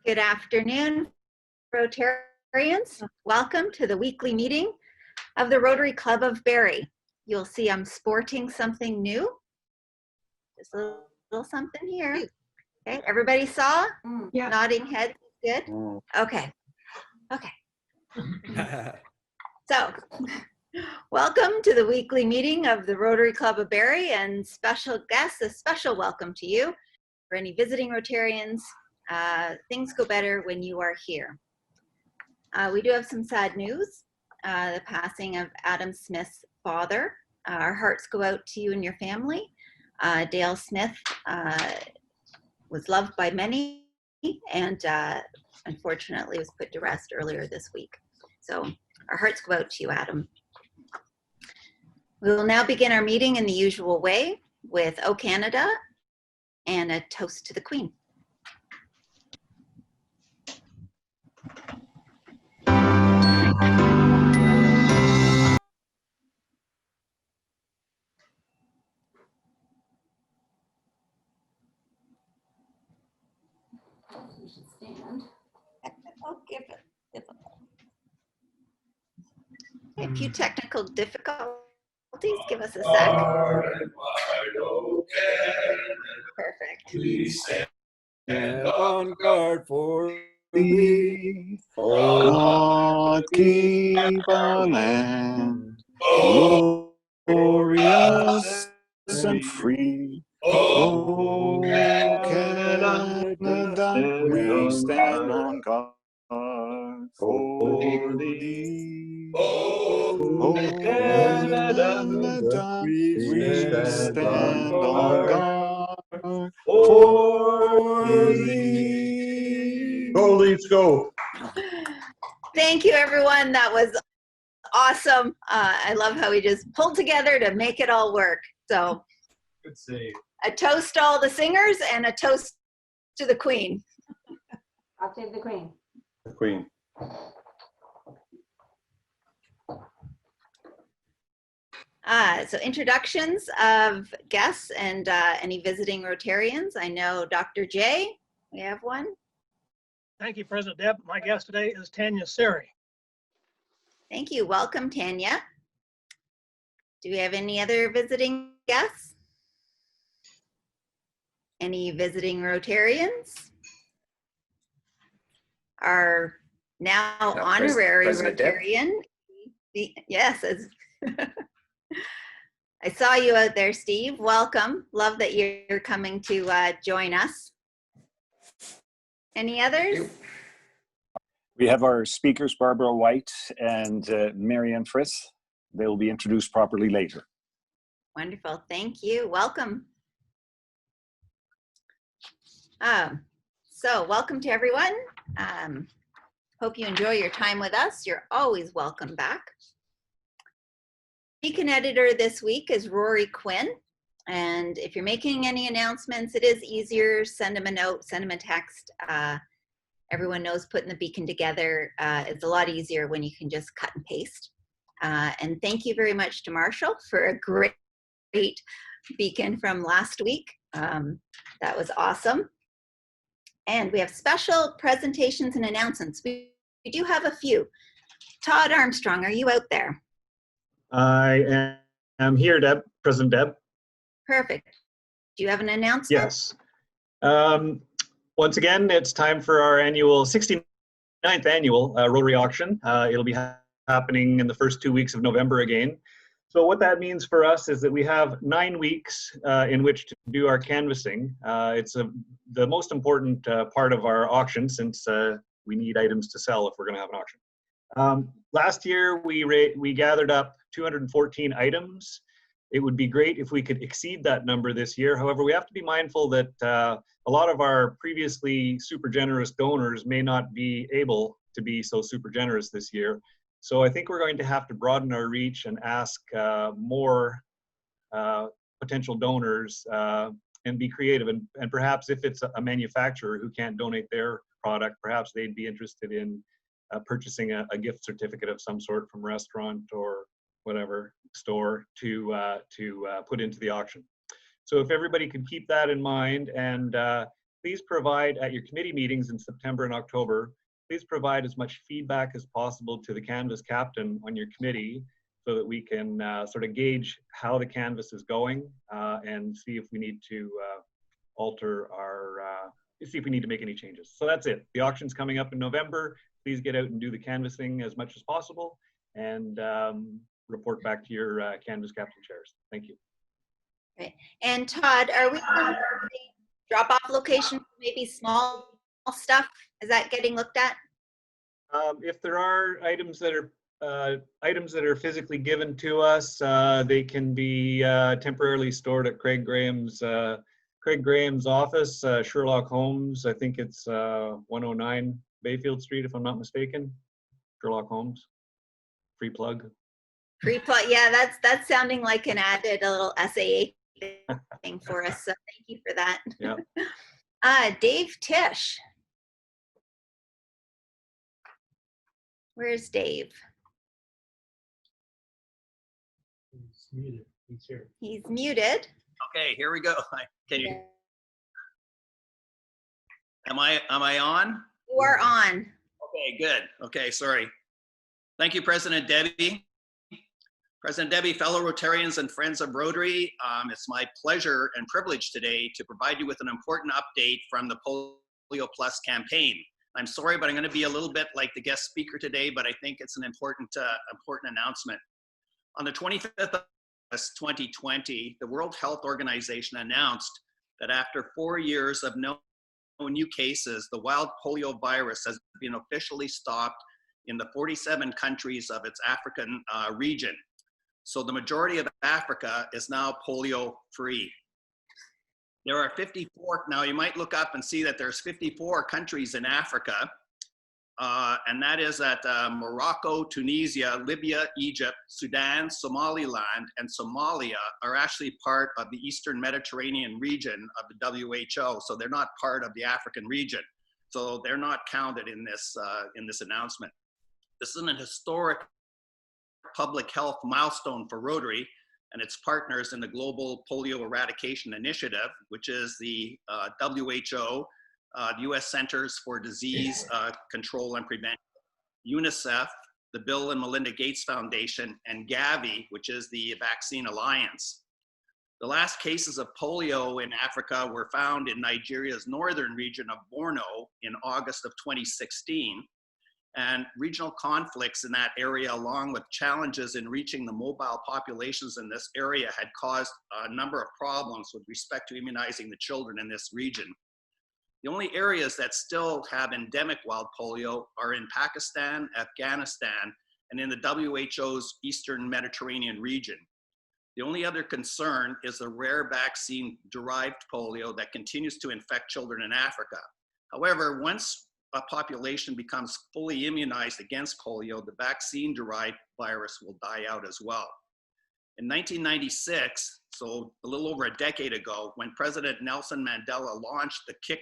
Good afternoon, Rotarians. Welcome to the weekly meeting of the Rotary Club of Barrie. You'll see I'm sporting something new. Just a little something here. Okay, everybody saw? Yeah. Nodding heads, good? Okay, okay. So, welcome to the weekly meeting of the Rotary Club of Barrie, and special guests, a special welcome to you. For any visiting Rotarians, things go better when you are here. We do have some sad news, the passing of Adam Smith's father. Our hearts go out to you and your family. Dale Smith was loved by many and unfortunately was put to rest earlier this week. So our hearts go out to you, Adam. We will now begin our meeting in the usual way with O Canada and a toast to the Queen. You should stand. A few technical difficulties. Give us a sec. Perfect. Please stand on guard for thee. God keep our land glorious and free. Oh, Canada, we stand on guard for thee. Oh, Canada, we stand on guard for thee. Go, Leafs, go. Thank you, everyone. That was awesome. I love how we just pulled together to make it all work. So, Good save. a toast to all the singers and a toast to the Queen. I'll take the Queen. The Queen. So introductions of guests and any visiting Rotarians. I know Dr. J, we have one. Thank you, President Deb. My guest today is Tanya Seri. Thank you. Welcome, Tanya. Do we have any other visiting guests? Any visiting Rotarians? Our now honorary Rotarian. Yes. I saw you out there, Steve. Welcome. Love that you're coming to join us. Any others? We have our speakers, Barbara White and Marianne Friss. They will be introduced properly later. Wonderful. Thank you. Welcome. So welcome to everyone. Hope you enjoy your time with us. You're always welcome back. Beacon editor this week is Rory Quinn. And if you're making any announcements, it is easier. Send them a note, send them a text. Everyone knows putting the Beacon together is a lot easier when you can just cut and paste. And thank you very much to Marshall for a great Beacon from last week. That was awesome. And we have special presentations and announcements. We do have a few. Todd Armstrong, are you out there? I am here, Deb, President Deb. Perfect. Do you have an announcement? Yes. Once again, it's time for our annual 69th annual Rotary auction. It'll be happening in the first 2 weeks of November again. So what that means for us is that we have 9 weeks in which to do our canvassing. It's the most important part of our auction, since we need items to sell if we're going to have an auction. Last year, we gathered up 214 items. It would be great if we could exceed that number this year. However, we have to be mindful that a lot of our previously super generous donors may not be able to be so super generous this year. So I think we're going to have to broaden our reach and ask more potential donors and be creative. And perhaps if it's a manufacturer who can't donate their product, perhaps they'd be interested in purchasing a gift certificate of some sort from restaurant or whatever store to put into the auction. So if everybody could keep that in mind, and please provide at your committee meetings in September and October, please provide as much feedback as possible to the Canvas captain on your committee so that we can sort of gauge how the Canvas is going and see if we need to alter our, see if we need to make any changes. So that's it. The auction's coming up in November. Please get out and do the canvassing as much as possible and report back to your Canvas captain chairs. Thank you. Okay. And Todd, are we going to drop-off location for maybe small stuff? Is that getting looked at? If there are items that are physically given to us, they can be temporarily stored at Craig Graham's office, Sherlock Holmes. I think it's 109 Bayfield Street, if I'm not mistaken. Sherlock Holmes. Free plug. Free plug. Yeah, that's sounding like an added a little SAA thing for us. So thank you for that. Yeah. Dave Tisch. Where's Dave? He's muted. He's here. He's muted. Okay, here we go. Can you? Am I on? You are on. Okay, good. Okay, sorry. Thank you, President Debbie. President Debbie, fellow Rotarians and friends of Rotary, it's my pleasure and privilege today to provide you with an important update from the Polio Plus campaign. I'm sorry, but I'm going to be a little bit like the guest speaker today, but I think it's an important announcement. On the 25th of August 2020, the World Health Organization announced that after 4 years of no new cases, the wild polio virus has been officially stopped in the 47 countries of its African region. So the majority of Africa is now polio free. There are 54, now you might look up and see that there's 54 countries in Africa, and that is that Morocco, Tunisia, Libya, Egypt, Sudan, Somaliland, and Somalia are actually part of the Eastern Mediterranean region of the WHO, so they're not part of the African region. So they're not counted in this announcement. This is an historic public health milestone for Rotary and its partners in the Global Polio Eradication Initiative, which is the WHO, the U.S. Centers for Disease Control and Prevention, UNICEF, the Bill and Melinda Gates Foundation, and Gavi, which is the Vaccine Alliance. The last cases of polio in Africa were found in Nigeria's northern region of Borno in August of 2016. And regional conflicts in that area, along with challenges in reaching the mobile populations in this area, had caused a number of problems with respect to immunizing the children in this region. The only areas that still have endemic wild polio are in Pakistan, Afghanistan, and in the WHO's Eastern Mediterranean region. The only other concern is the rare vaccine-derived polio that continues to infect children in Africa. However, once a population becomes fully immunized against polio, the vaccine-derived virus will die out as well. In 1996, so a little over a decade ago, when President Nelson Mandela launched the Kick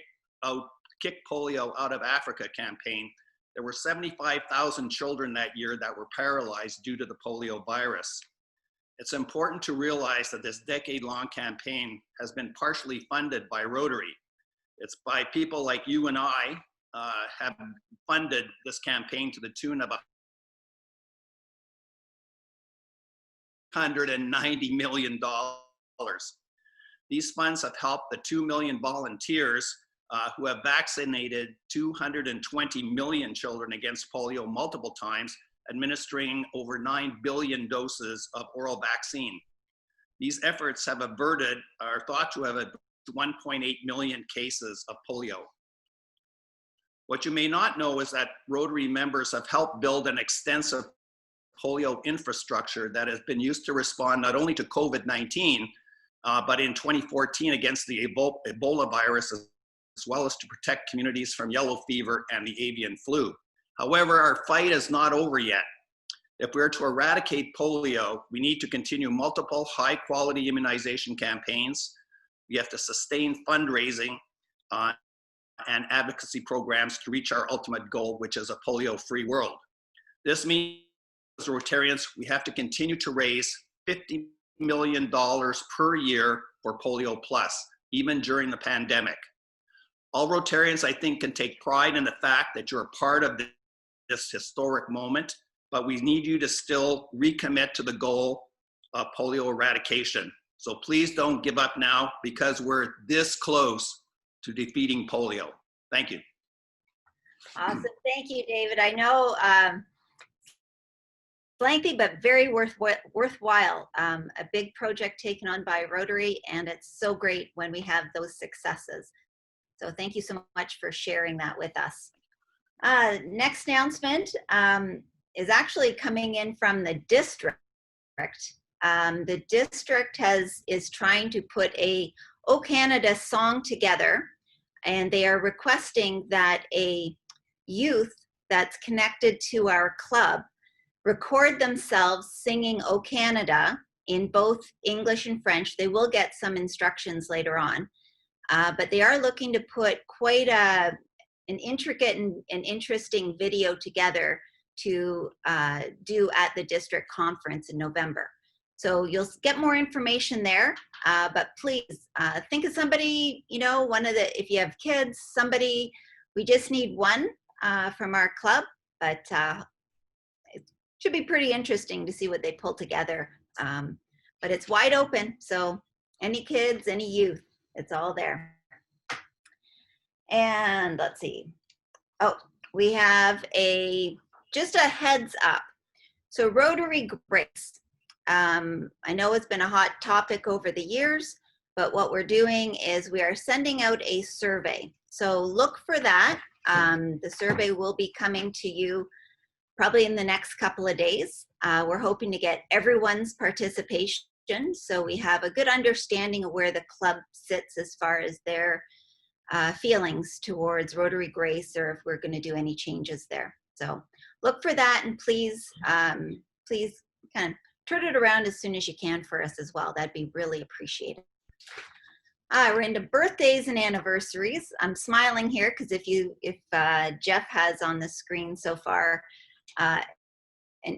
Polio Out of Africa campaign, there were 75,000 children that year that were paralyzed due to the polio virus. It's important to realize that this decade-long campaign has been partially funded by Rotary. It's by people like you and I have funded this campaign to the tune of $190 million. These funds have helped the 2 million volunteers who have vaccinated 220 million children against polio multiple times, administering over 9 billion doses of oral vaccine. These efforts have averted, are thought to have averted 1.8 million cases of polio. What you may not know is that Rotary members have helped build an extensive polio infrastructure that has been used to respond not only to COVID-19, but in 2014 against the Ebola virus, as well as to protect communities from yellow fever and the avian flu. However, our fight is not over yet. If we're to eradicate polio, we need to continue multiple high-quality immunization campaigns. We have to sustain fundraising and advocacy programs to reach our ultimate goal, which is a polio-free world. This means, as Rotarians, we have to continue to raise $50 million per year for Polio Plus, even during the pandemic. All Rotarians, I think, can take pride in the fact that you're a part of this historic moment, but we need you to still recommit to the goal of polio eradication. So please don't give up now, because we're this close to defeating polio. Thank you. Awesome. Thank you, David. I know lengthy, but very worthwhile. A big project taken on by Rotary, and it's so great when we have those successes. So thank you so much for sharing that with us. Next announcement is actually coming in from the district. The district is trying to put a O Canada song together, and they are requesting that a youth that's connected to our club record themselves singing O Canada in both English and French. They will get some instructions later on, but they are looking to put quite an intricate and interesting video together to do at the district conference in November. So you'll get more information there, but please think of somebody, you know, if you have kids, somebody, we just need one from our club, but it should be pretty interesting to see what they pull together. But it's wide open, so any kids, any youth, it's all there. And let's see. Oh, we have just a heads up. So Rotary Grace. I know it's been a hot topic over the years, but what we're doing is we are sending out a survey. So look for that. The survey will be coming to you probably in the next couple of days. We're hoping to get everyone's participation, so we have a good understanding of where the club sits as far as their feelings towards Rotary Grace, or if we're going to do any changes there. So look for that, and please kind of turn it around as soon as you can for us as well. That'd be really appreciated. We're into birthdays and anniversaries. I'm smiling here because if Jeff has on the screen so far an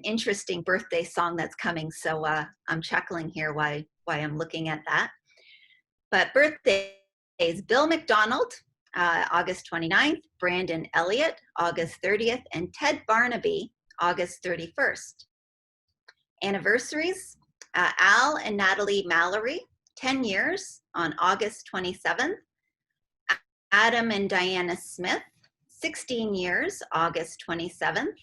interesting birthday song that's coming, so I'm chuckling here why I'm looking at that. But birthdays: Bill McDonald, August 29th, Brandon Elliott, August 30th, and Ted Barnaby, August 31st. Anniversaries: Al and Natalie Mallory, 10 years on August 27th. Adam and Diana Smith, 16 years, August 27th.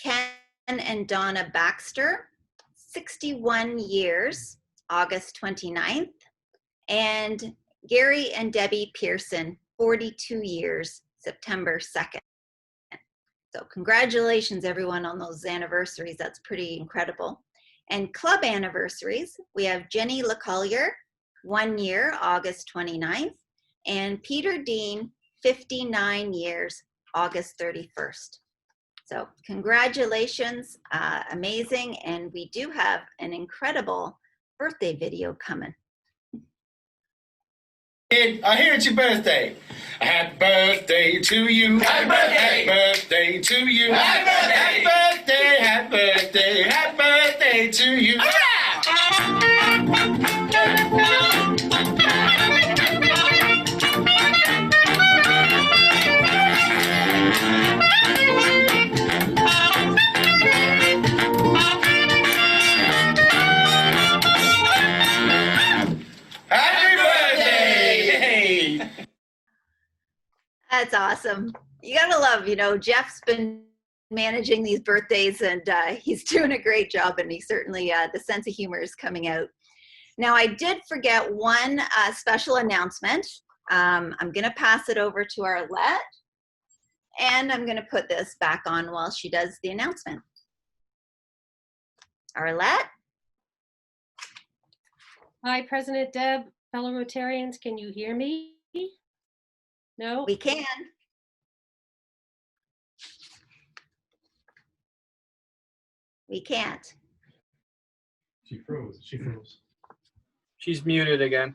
Ken and Donna Baxter, 61 years, August 29th. And Gary and Debbie Pearson, 42 years, September 2nd. So congratulations, everyone, on those anniversaries. That's pretty incredible. And club anniversaries, we have Jenny LeCollier, 1 year, August 29th, and Peter Dean, 59 years, August 31st. So congratulations, amazing. And we do have an incredible birthday video coming. I hear it's your birthday. Happy birthday to you. Happy birthday. Happy birthday to you. Happy birthday. Happy birthday. Happy birthday. Happy birthday to you. That's awesome. You gotta love, you know, Jeff's been managing these birthdays, and he's doing a great job, and he certainly, the sense of humor is coming out. Now, I did forget one special announcement. I'm gonna pass it over to Arlette, and I'm gonna put this back on while she does the announcement. Arlette? Hi, President Deb, fellow Rotarians, can you hear me? No? We can. We can't. She froze. She froze. She's muted again.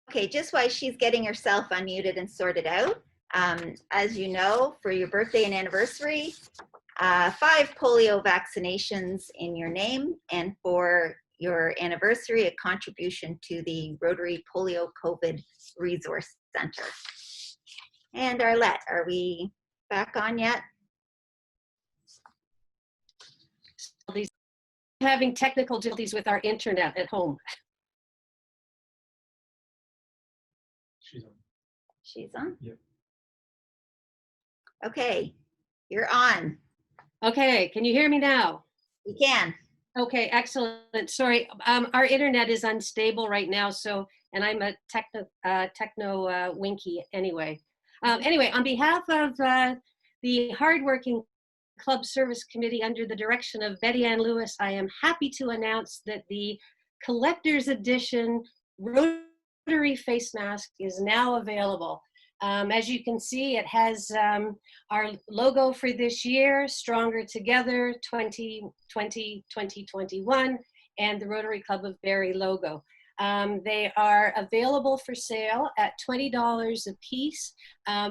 Okay, just while she's getting herself unmuted and sorted out, as you know, for your birthday and anniversary, 5 polio vaccinations in your name, and for your anniversary, a contribution to the Rotary Polio COVID Resource Center. And Arlette, are we back on yet? These having technical difficulties with our internet at home. She's on. She's on? Yep. Okay, you're on. Okay, can you hear me now? You can. Okay, excellent. Sorry, our internet is unstable right now, so, and I'm a techno winky anyway. Anyway, on behalf of the hardworking Club Service Committee under the direction of Betty Ann Lewis, I am happy to announce that the Collector's Edition Rotary face mask is now available. As you can see, it has our logo for this year, Stronger Together 2020-2021, and the Rotary Club of Barrie logo. They are available for sale at $20 a piece.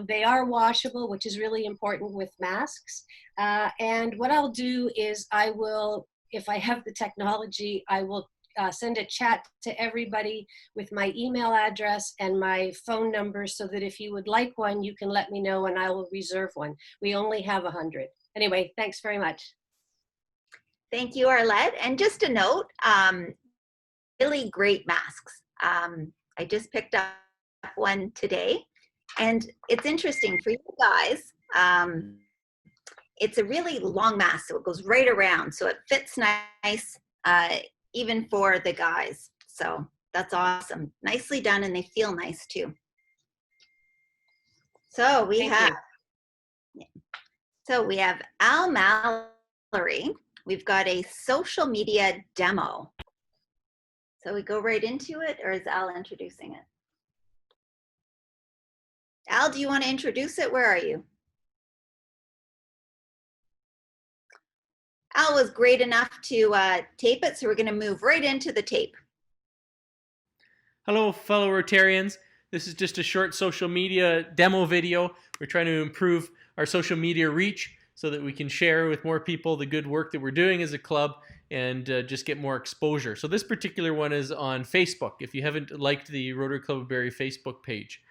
They are washable, which is really important with masks. And what I'll do is I will, if I have the technology, I will send a chat to everybody with my email address and my phone number so that if you would like one, you can let me know and I will reserve one. We only have 100. Anyway, thanks very much. Thank you, Arlette. And just a note, really great masks. I just picked up one today, and it's interesting for you guys. It's a really long mask, so it goes right around, so it fits nice, even for the guys. So that's awesome. Nicely done, and they feel nice too. So we have Al Mallory. We've got a social media demo. So we go right into it, or is Al introducing it? Al, do you want to introduce it? Where are you? Al was great enough to tape it, so we're going to move right into the tape. Hello, fellow Rotarians. This is just a short social media demo video. We're trying to improve our social media reach so that we can share with more people the good work that we're doing as a club and just get more exposure. So this particular one is on Facebook, if you haven't liked the Rotary Club of Barrie Facebook page.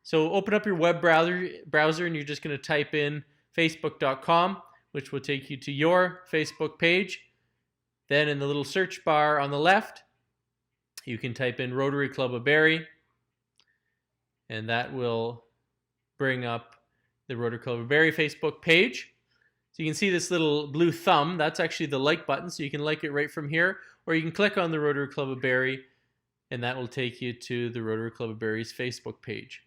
So open up your web browser and you're just going to type in facebook.com, which will take you to your Facebook page. Then in the little search bar on the left, you can type in Rotary Club of Barrie, and that will bring up the Rotary Club of Barrie Facebook page. So you can see this little blue thumb. That's actually the like button, so you can like it right from here, or you can click on the Rotary Club of Barrie, and that will take you to the Rotary Club of Barrie's Facebook page.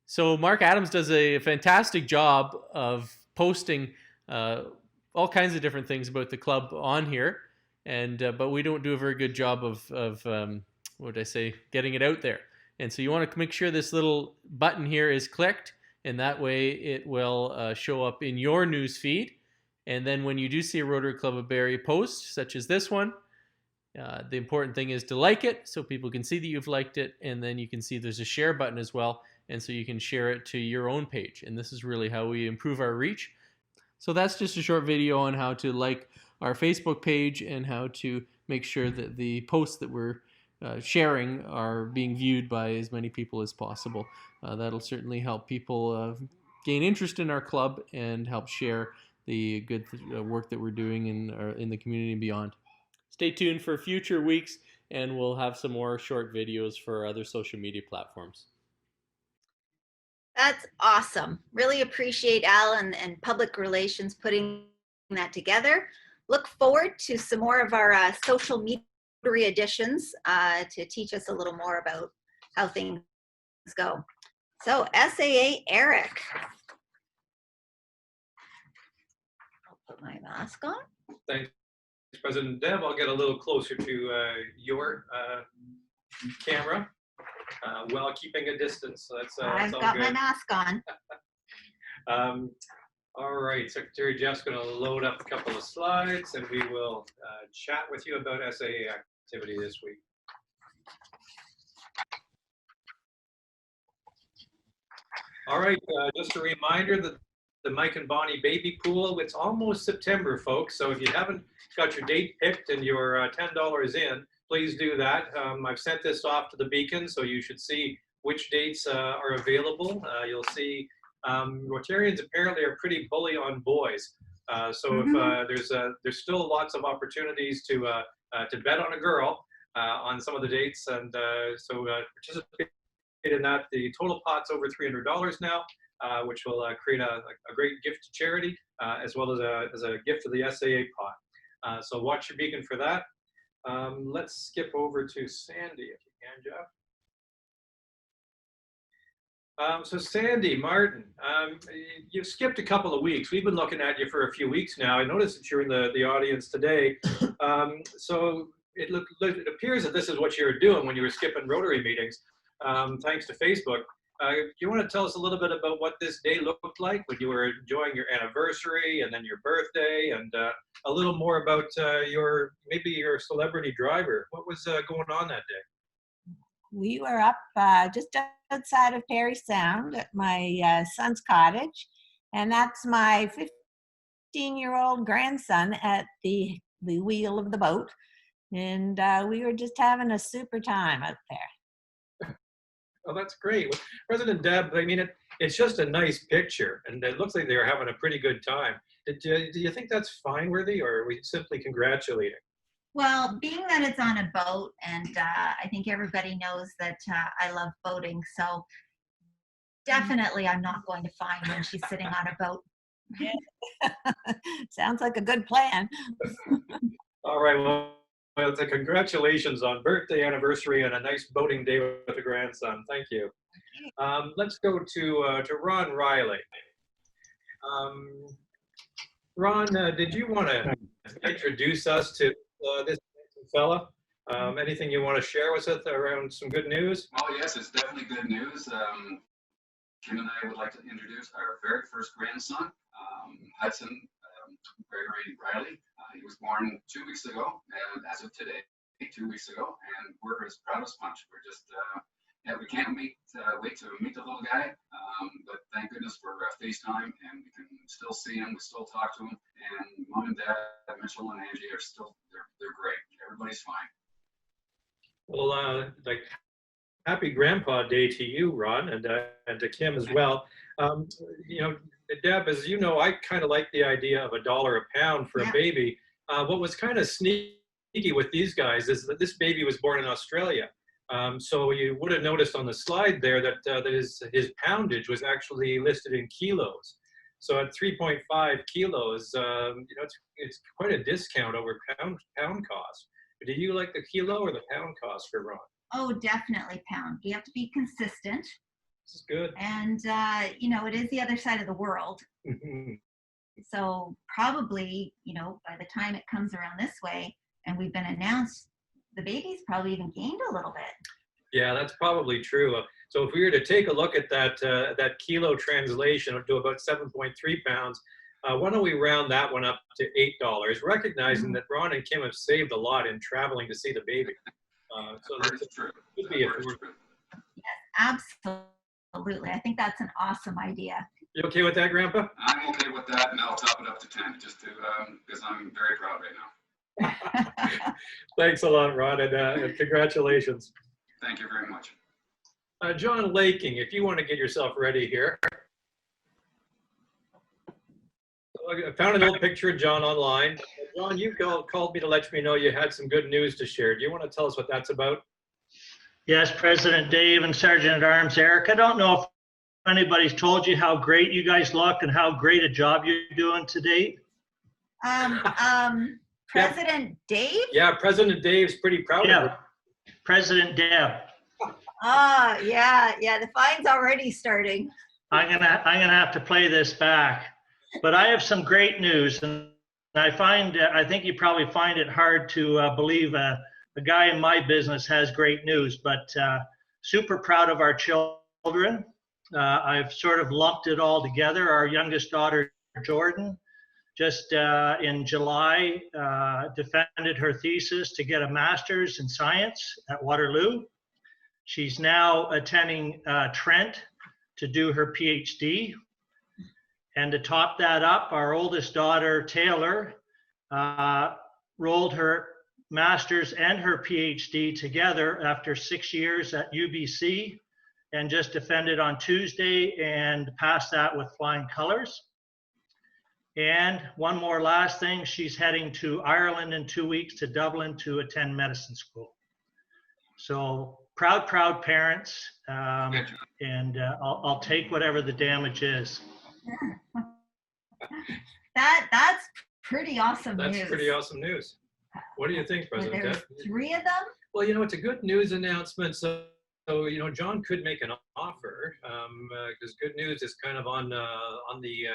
So Mark Adams does a fantastic job of posting all kinds of different things about the club on here, and but we don't do a very good job of what would I say, getting it out there. And so you want to make sure this little button here is clicked, and that way it will show up in your news feed. And then when you do see a Rotary Club of Barrie post, such as this one, the important thing is to like it so people can see that you've liked it, and then you can see there's a share button as well, and so you can share it to your own page. And this is really how we improve our reach. So that's just a short video on how to like our Facebook page and how to make sure that the posts that we're sharing are being viewed by as many people as possible. That'll certainly help people gain interest in our club and help share the good work that we're doing in the community and beyond. Stay tuned for future weeks, and we'll have some more short videos for other social media platforms. That's awesome. Really appreciate Al and public relations putting that together. Look forward to some more of our social media editions to teach us a little more about how things go. So SAA Eric. I'll put my mask on. Thanks, President Deb. I'll get a little closer to your camera while keeping a distance. So that's I've all got good. my mask on. All right, Secretary Jeff's going to load up a couple of slides, and we will chat with you about SAA activity this week. All right, just a reminder that the Mike and Bonnie baby pool. It's almost September, folks. So if you haven't got your date picked and you're $10 in, please do that. I've sent this off to the Beacon, so you should see which dates are available. You'll see Rotarians apparently are pretty bully on boys. So if there's still lots of opportunities to bet on a girl on some of the dates, and so participate in that. The total pot's over $300 now, which will create a great gift to charity, as well as a gift to the SAA pot. So watch your Beacon for that. Let's skip over to Sandy, if you can, Jeff. So Sandy Martin, you've skipped a couple of weeks. We've been looking at you for a few weeks now. I noticed that you're in the audience today. So it appears that this is what you were doing when you were skipping Rotary meetings, thanks to Facebook. Do you want to tell us a little bit about what this day looked like when you were enjoying your anniversary and then your birthday, and a little more about maybe your celebrity driver? What was going on that day? We were up just outside of Parry Sound at my son's cottage, and that's my 15-year-old grandson at the wheel of the boat, and we were just having a super time out there. Oh, that's great. Well, President Deb, I mean, it's just a nice picture, and it looks like they're having a pretty good time. Do you think that's fine-worthy, or are we simply congratulating? Well, being that it's on a boat, and I think everybody knows that I love boating, so definitely I'm not going to find when she's sitting on a boat. Sounds like a good plan. All right, well, congratulations on birthday, anniversary, and a nice boating day with the grandson. Thank you. Let's go to Ron Riley. Ron, did you want to introduce us to this fella? Anything you want to share with us around some good news? Oh yes, it's definitely good news. Kim and I would like to introduce our very first grandson, Hudson Gregory Riley. He was born 2 weeks ago, and as of today, 2 weeks ago, and we're as proud as punch. We're just, we can't wait to meet the little guy, but thank goodness for FaceTime, and we can still see him, we still talk to him, and Mom and Dad, Mitchell and Angie are still, they're great. Everybody's fine. Well, happy Grandpa Day to you, Ron, and to Kim as well. You know, Deb, as you know, I kind of like the idea of $1 a pound for a baby. What was kind of sneaky with these guys is that this baby was born in Australia. So you would have noticed on the slide there that his poundage was actually listed in kilos. So at 3.5 kilos, you know, it's quite a discount over pound cost. Do you like the kilo or the pound cost for Ron? Oh, definitely pound. You have to be consistent. This is good. And, you know, it is the other side of the world. So probably, you know, by the time it comes around this way and we've been announced, the baby's probably even gained a little bit. Yeah, that's probably true. So if we were to take a look at that kilo translation to about 7.3 pounds, why don't we round that one up to $8, recognizing that Ron and Kim have saved a lot in traveling to see the baby. So that's true. Could be Yes, absolutely. I think that's an awesome idea. You okay with that, Grandpa? I'm okay with that, and I'll top it up to 10, just to, because I'm very proud right now. Thanks a lot, Ron, and congratulations. Thank you very much. John Laking, if you want to get yourself ready here. I found an old picture of John online. John, you called me to let me know you had some good news to share. Do you want to tell us what that's about? Yes, President Dave and Sergeant at Arms Eric. I don't know if anybody's told you how great you guys look and how great a job you're doing today. President Dave? Yeah, President Dave's pretty proud of it. President Deb. Yeah, the fine's already starting. I'm gonna have to play this back, but I have some great news, and I think you probably find it hard to believe a guy in my business has great news, but super proud of our children. I've sort of lumped it all together. Our youngest daughter, Jordan, just in July, defended her thesis to get a master's in science at Waterloo. She's now attending Trent to do her PhD. And to top that up, our oldest daughter, Taylor, rolled her master's and her PhD together after 6 years at UBC, and just defended on Tuesday and passed that with flying colors. And one more last thing, she's heading to Ireland in 2 weeks to Dublin to attend medicine school. So proud parents, and I'll take whatever the damage is. That's pretty awesome news. That's pretty awesome news. What do you think, President There's Deb? 3 of them? Well, you know, it's a good news announcement. So you know, John could make an offer because good news is kind of on the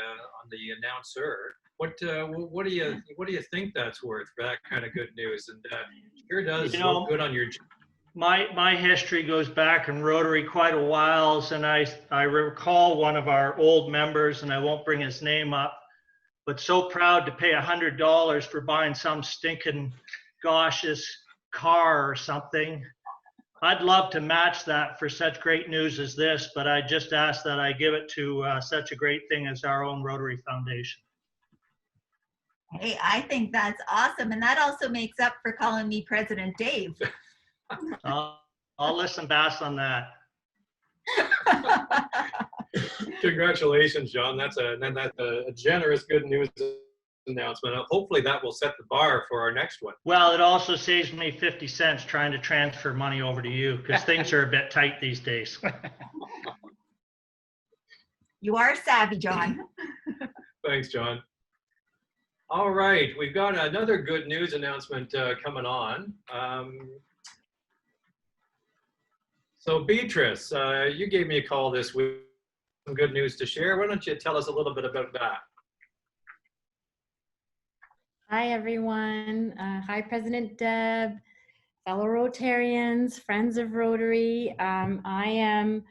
announcer. What do you think that's worth for that kind of good news? And sure does look good on your. My history goes back in Rotary quite a while, and I recall one of our old members, and I won't bring his name up, but so proud to pay $100 for buying some stinking gaseous car or something. I'd love to match that for such great news as this, but I just ask that I give it to such a great thing as our own Rotary Foundation. Hey, I think that's awesome. And that also makes up for calling me President Dave. I'll listen back on that. Congratulations, John. That's a generous good news announcement. Hopefully that will set the bar for our next one. Well, it also saves me 50 cents trying to transfer money over to you because things are a bit tight these days. You are savvy, John. Thanks, John. All right, we've got another good news announcement coming on. So Beatrice, you gave me a call this week, some good news to share. Why don't you tell us a little bit about that? Hi, everyone. Hi, President Deb, fellow Rotarians, friends of Rotary. I've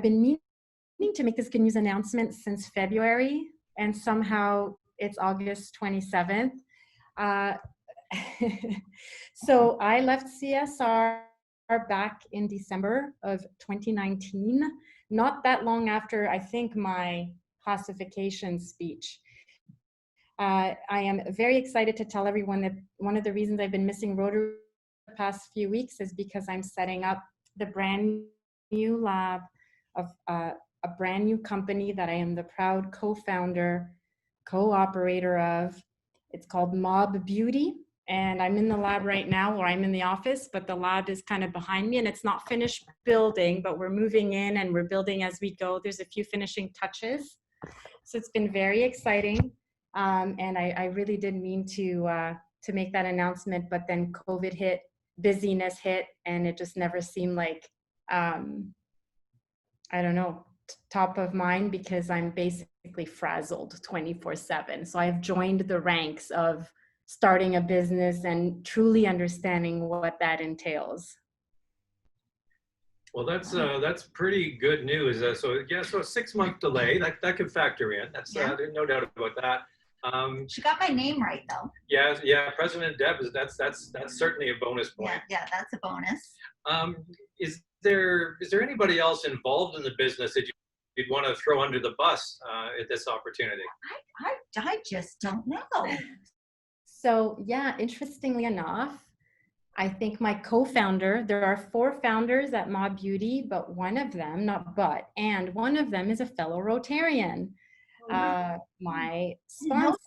been meaning to make this good news announcement since February, and somehow it's August 27th. So I left CSR back in December of 2019, not that long after, I think, my classification speech. I am very excited to tell everyone that one of the reasons I've been missing Rotary the past few weeks is because I'm setting up the brand new lab of a brand new company that I am the proud co-founder, co-operator of. It's called Mob Beauty, and I'm in the lab right now, or I'm in the office, but the lab is kind of behind me, and it's not finished building, but we're moving in and we're building as we go. There's a few finishing touches. So it's been very exciting. And I really did mean to make that announcement, but then COVID hit, busyness hit, and it just never seemed like, I don't know, top of mind because I'm basically frazzled 24/7. So I've joined the ranks of starting a business and truly understanding what that entails. Well, that's pretty good news. So yeah, so a 6-month delay that could factor in. That's there's no doubt about that. She got my name right though. Yeah, President Deb, that's certainly a bonus point. Yeah, that's a bonus. Is there anybody else involved in the business that you'd want to throw under the bus at this opportunity? I just don't know. So yeah, interestingly enough, I think my co-founder, there are 4 founders at Mob Beauty, but one of them, and one of them is a fellow Rotarian. My sponsor,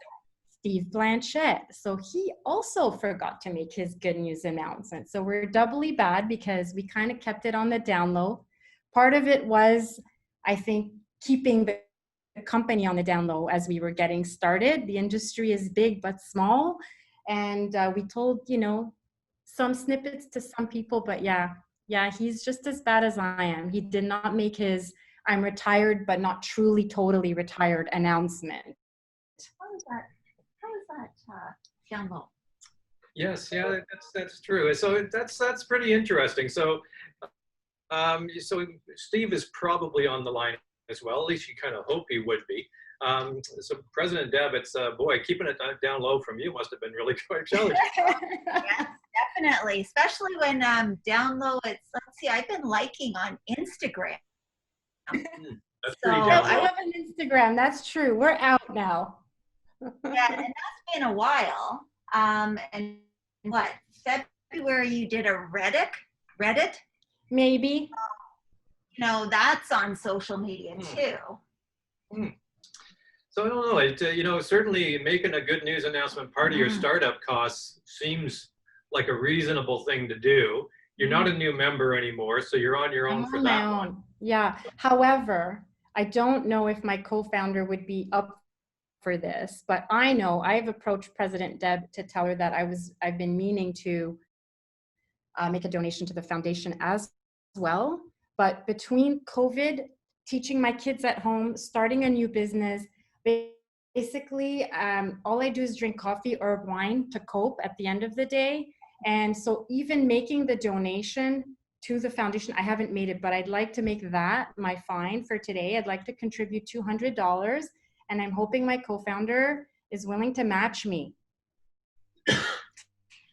Steve Blanchette. So he also forgot to make his good news announcement. So we're doubly bad because we kind of kept it on the down low. Part of it was, I think, keeping the company on the down low as we were getting started. The industry is big but small. And we told, some snippets to some people, but yeah, he's just as bad as I am. He did not make his I'm retired, but not truly totally retired announcement. How is that down low? Yes, yeah, that's true. So that's pretty interesting. So, so Steve is probably on the line as well. At least you kind of hope he would be. So President Deb, it's boy, keeping it down low from you must have been really quite challenging. Yes, definitely, especially when down low. Let's see, I've been liking on Instagram. That's So pretty Oh, down I low. have an Instagram. That's true. We're out now. yeah, and that's been a while. And what, February you did a Reddit? Maybe. You know, that's on social media too. So I don't know. It certainly making a good news announcement part of your startup costs seems like a reasonable thing to do. You're not a new member anymore, so you're on your own I'm for on that my one. own. Yeah. However, I don't know if my co-founder would be up for this, but I know I've approached President Deb to tell her that I've been meaning to make a donation to the foundation as well. But between COVID, teaching my kids at home, starting a new business, basically all I do is drink coffee or wine to cope at the end of the day. And so even making the donation to the foundation, I haven't made it, but I'd like to make that my fine for today. I'd like to contribute $200, and I'm hoping my co-founder is willing to match me.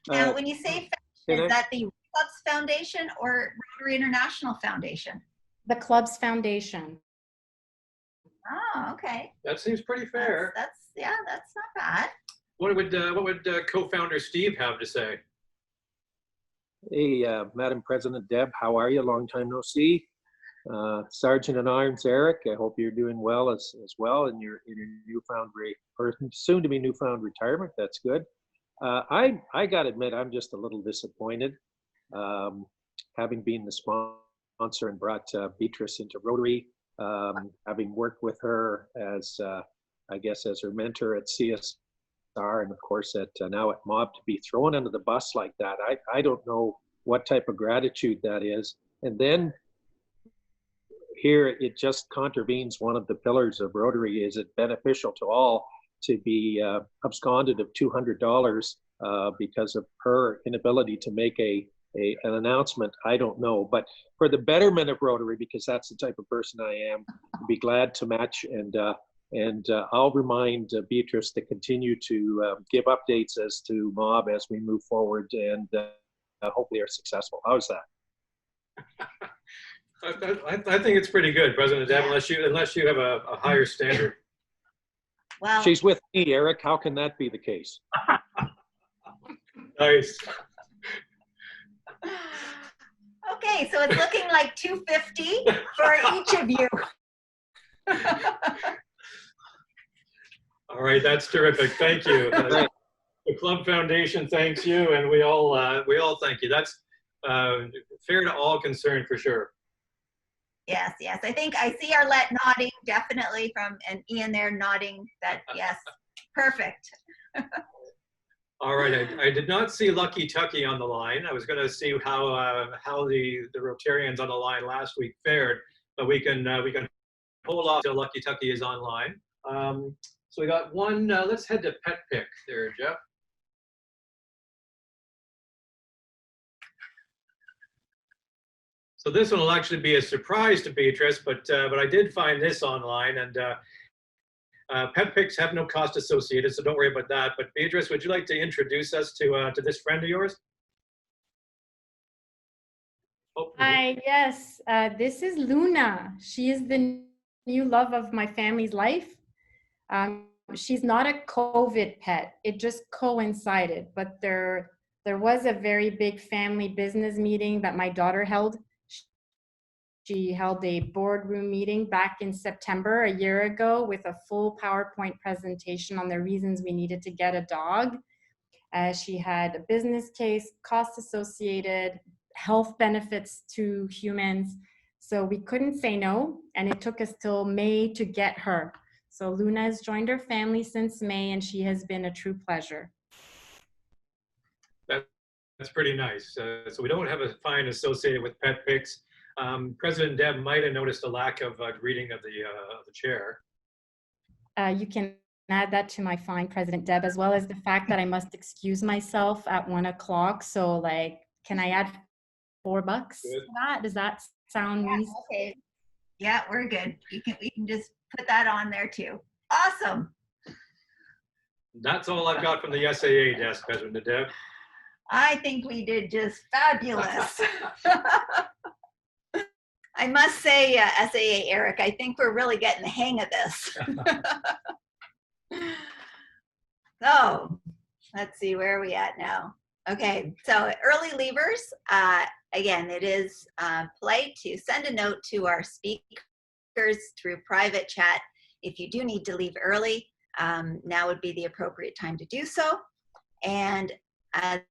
Now, when you say foundation, is that the Clubs Foundation or Rotary International Foundation? The Clubs Foundation. Oh, okay. That seems pretty fair. That's not bad. What would co-founder Steve have to say? Hey, Madam President Deb, how are you? Long time no see. Sergeant in Arms Eric, I hope you're doing well as well in your newfound or soon to be newfound retirement. That's good. I got to admit, I'm just a little disappointed, having been the sponsor and brought Beatrice into Rotary, having worked with her as I guess as her mentor at CSR, and of course at now at MOB, to be thrown under the bus like that. I don't know what type of gratitude that is. And then here it just contravenes one of the pillars of Rotary. Is it beneficial to all to be absconded of $200 because of her inability to make an announcement? I don't know, but for the betterment of Rotary, because that's the type of person I am, I'd be glad to match, and I'll remind Beatrice to continue to give updates as to MOB as we move forward, and hopefully are successful. How's that? I think it's pretty good, President Deb, unless you have a higher standard. Well, she's with me, Eric. How can that be the case? Nice. Okay, so it's looking like $250 for each of you. All right, that's terrific. Thank you. The Club Foundation thanks you, and we all thank you. That's fair to all concerned for sure. Yes. I think I see Arlette nodding, definitely, and Ian there nodding that yes, perfect. All right, I did not see Lucky Tucky on the line. I was going to see how the Rotarians on the line last week fared, but we can hold off till Lucky Tucky is online. So we got one. Let's head to Pet Pick there, Jeff. So this one will actually be a surprise to Beatrice, but I did find this online, and pet picks have no cost associated, so don't worry about that. But Beatrice, would you like to introduce us to this friend of yours? Oh. Hi, yes, this is Luna. She is the new love of my family's life. She's not a COVID pet. It just coincided, but there was a very big family business meeting that my daughter held. She held a boardroom meeting back in September a year ago with a full PowerPoint presentation on the reasons we needed to get a dog. She had a business case, cost associated, health benefits to humans. So we couldn't say no, and it took us till May to get her. So Luna has joined her family since May, and she has been a true pleasure. That's pretty nice. So we don't have a fine associated with pet picks. President Deb might have noticed a lack of greeting of the chair. You can add that to my fine, President Deb, as well as the fact that I must excuse myself at 1 o'clock. So, like, can I add $4 to that? Does that sound reasonable? Okay. Yeah, we're good. We can just put that on there too. Awesome. That's all I've got from the SAA desk, President Deb. I think we did just fabulous. I must say, SAA Eric, I think we're really getting the hang of this. So let's see, where are we at now? Okay, so early leavers, again, it is polite to send a note to our speakers through private chat. If you do need to leave early, now would be the appropriate time to do so. And as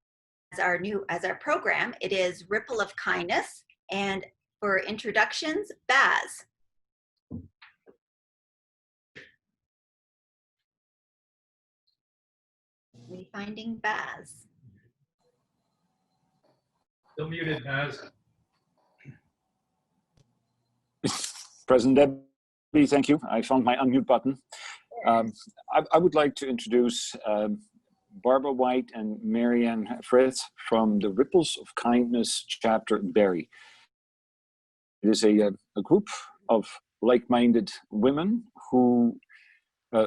our program, it is Ripple of Kindness. And for introductions, Baz. We finding Baz? Still muted, Baz. President Debbie, thank you. I found my unmute button. I would like to introduce Barbara White and Marianne Frith from the Ripples of Kindness chapter in Barrie. It is a group of like-minded women who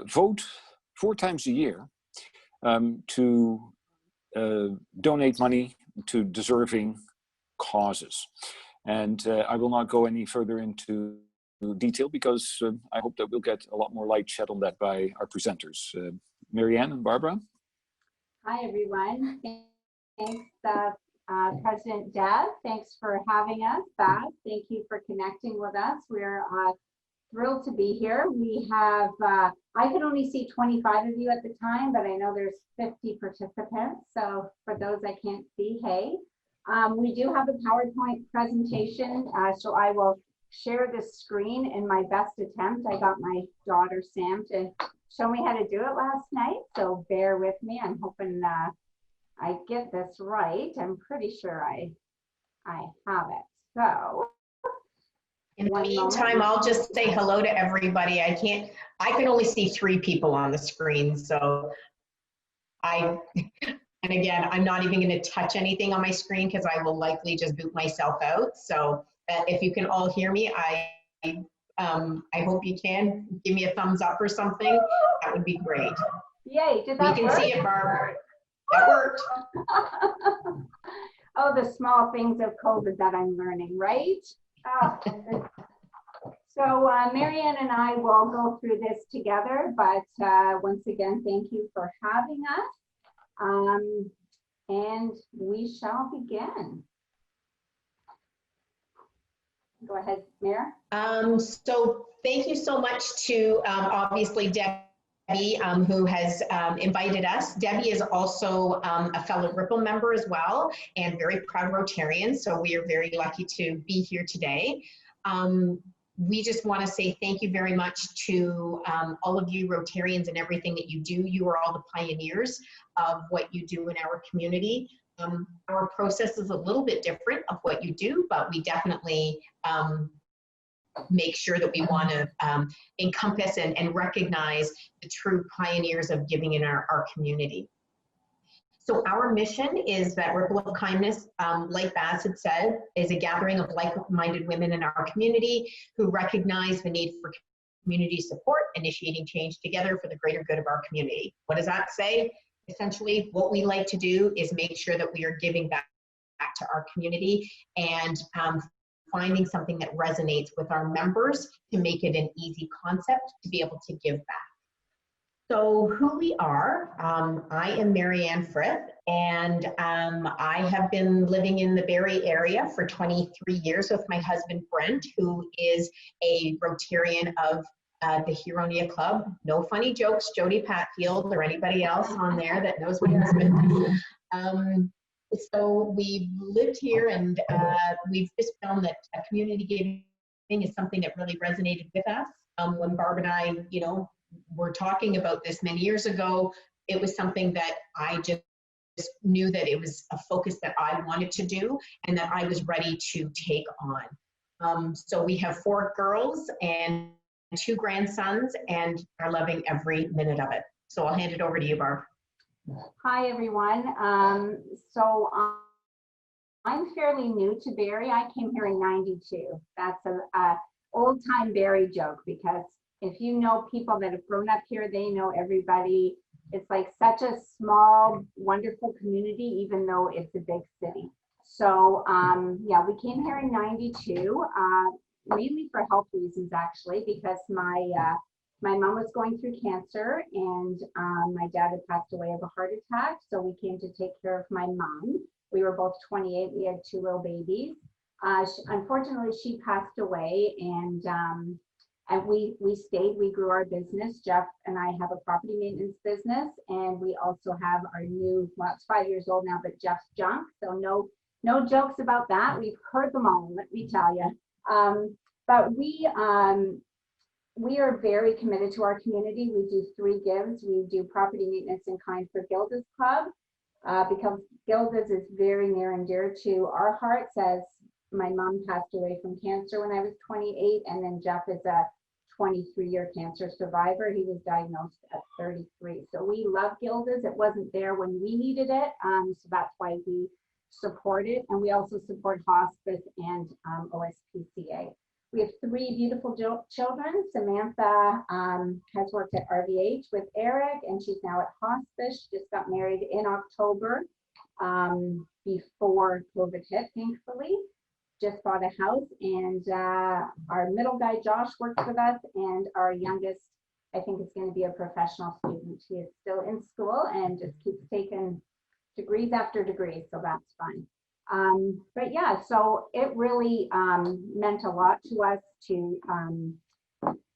vote 4 times a year to donate money to deserving causes. And I will not go any further into detail because I hope that we'll get a lot more light shed on that by our presenters. Marianne and Barbara. Hi, everyone. Thanks, President Deb. Thanks for having us. Baz, thank you for connecting with us. We're thrilled to be here. We have, I could only see 25 of you at the time, but I know there's 50 participants. So for those I can't see, hey. We do have a PowerPoint presentation, so I will share the screen in my best attempt. I got my daughter Sam to show me how to do it last night, so bear with me. I'm hoping I get this right. I'm pretty sure I have it. So in the meantime, I'll just say hello to everybody. I can only see 3 people on the screen, so and again, I'm not even going to touch anything on my screen because I will likely just boot myself out. So if you can all hear me, I hope you can give me a thumbs up or something. That would be great. Yay, did that work? You can see it, Barb. That worked. Oh, the small things of COVID that I'm learning, right? Oh. So Marianne and I will go through this together, but once again, thank you for having us. And we shall begin. Go ahead, Mayor. So thank you so much to obviously Debbie, who has invited us. Debbie is also a fellow Ripple member as well and very proud Rotarian. So we are very lucky to be here today. We just want to say thank you very much to all of you Rotarians and everything that you do. You are all the pioneers of what you do in our community. Our process is a little bit different of what you do, but we definitely make sure that we want to encompass and recognize the true pioneers of giving in our community. So our mission is that Ripple of Kindness, like Baz had said, is a gathering of like-minded women in our community who recognize the need for community support, initiating change together for the greater good of our community. What does that say? Essentially, what we like to do is make sure that we are giving back to our community and finding something that resonates with our members to make it an easy concept to be able to give back. So who we are, I am Marianne Frith, and I have been living in the Barrie area for 23 years with my husband Brent, who is a Rotarian of the Huronia Club. No funny jokes, Jody Patfield or anybody else on there that knows my husband. So we've lived here and we've just found that community giving is something that really resonated with us. When Barb and I, were talking about this many years ago, it was something that I just knew that it was a focus that I wanted to do and that I was ready to take on. So we have 4 girls and 2 grandsons and are loving every minute of it. So I'll hand it over to you, Barb. Hi, everyone. So I'm fairly new to Barrie. I came here in '92. That's a old-time Barrie joke because if you know people that have grown up here, they know everybody. It's like such a small, wonderful community, even though it's a big city. So yeah, we came here in '92. mainly for health reasons, actually, because my mom was going through cancer, and my dad had passed away of a heart attack. So we came to take care of my mom. We were both 28. We had 2 little babies. Unfortunately, she passed away, and we stayed. We grew our business. Jeff and I have a property maintenance business, and we also have our new, well, it's 5 years old now, but Jeff's Junk. So no jokes about that. We've heard them all, let me tell you. But we are very committed to our community. We do 3 gives. We do property maintenance in kind for Gilda's Club, because Gilda's is very near and dear to our hearts, as my mom passed away from cancer when I was 28, and then Jeff is a 23-year cancer survivor. He was diagnosed at 33. So we love Gilda's. It wasn't there when we needed it, so that's why we support it. And we also support hospice and OSPCA. We have 3 beautiful children. Samantha has worked at RVH with Eric, and she's now at hospice. She just got married in October, before COVID hit, thankfully. Just bought a house, and our middle guy, Josh, works with us, and our youngest, I think, is going to be a professional student. He is still in school and just keeps taking degrees after degrees, so that's fun. But yeah, so it really meant a lot to us to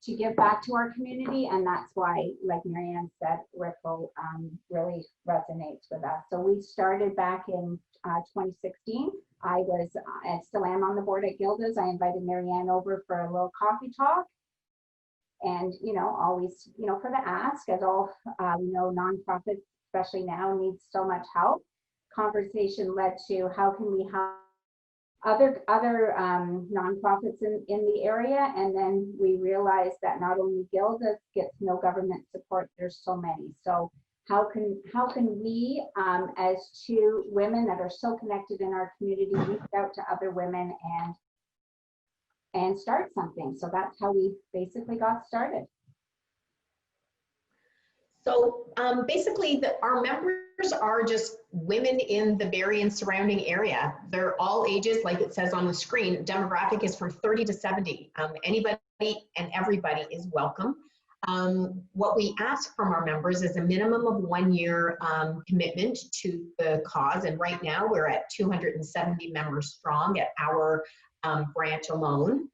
give back to our community, and that's why, like Marianne said, Ripple really resonates with us. So we started back in 2016. I still am on the board at Gilda's. I invited Marianne over for a little coffee talk, and always for the ask, as all nonprofits, especially now, needs so much help. Conversation led to how can we help other nonprofits in the area, and then we realized that not only Gilda's gets no government support, there's so many. So how can we, as 2 women that are so connected in our community, reach out to other women and start something? So that's how we basically got started. So basically, our members are just women in the Barrie and surrounding area. They're all ages, like it says on the screen. Demographic is from 30 to 70. Anybody and everybody is welcome. What we ask from our members is a minimum of 1 year commitment to the cause. And right now we're at 270 members strong at our branch alone.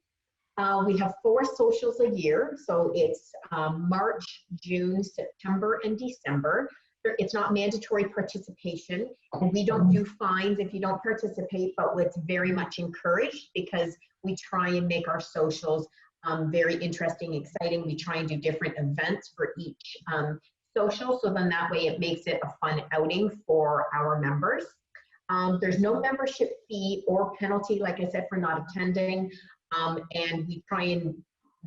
We have 4 socials a year, so it's March, June, September, and December. It's not mandatory participation, and we don't do fines if you don't participate, but it's very much encouraged because we try and make our socials very interesting, exciting. We try and do different events for each social, so then that way it makes it a fun outing for our members. There's no membership fee or penalty, like I said, for not attending. And we try and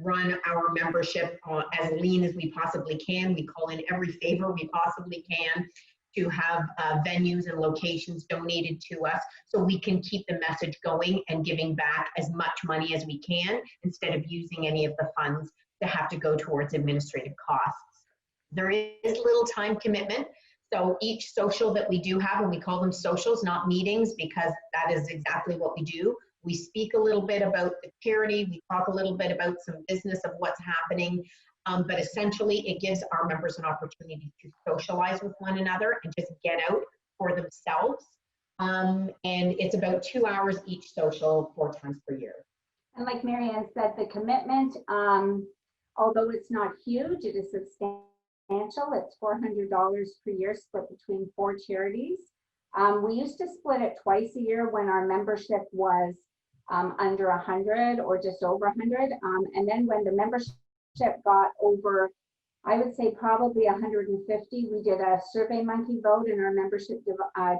run our membership as lean as we possibly can. We call in every favor we possibly can to have venues and locations donated to us so we can keep the message going and giving back as much money as we can instead of using any of the funds to have to go towards administrative costs. There is little time commitment. So each social that we do have, and we call them socials, not meetings, because that is exactly what we do. We speak a little bit about the charity. We talk a little bit about some business of what's happening. But essentially, it gives our members an opportunity to socialize with one another and just get out for themselves. And it's about 2 hours each social, 4 times per year. And like Marianne said, the commitment, although it's not huge, it is substantial. It's $400 per year split between 4 charities. We used to split it twice a year when our membership was under 100 or just over 100. And then when the membership got over, I would say probably 150, we did a survey monkey vote, and our membership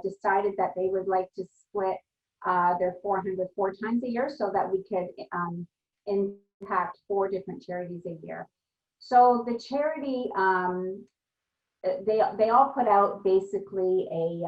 decided that they would like to split their 400 4 times a year so that we could impact 4 different charities a year. So the charity, they all put out basically a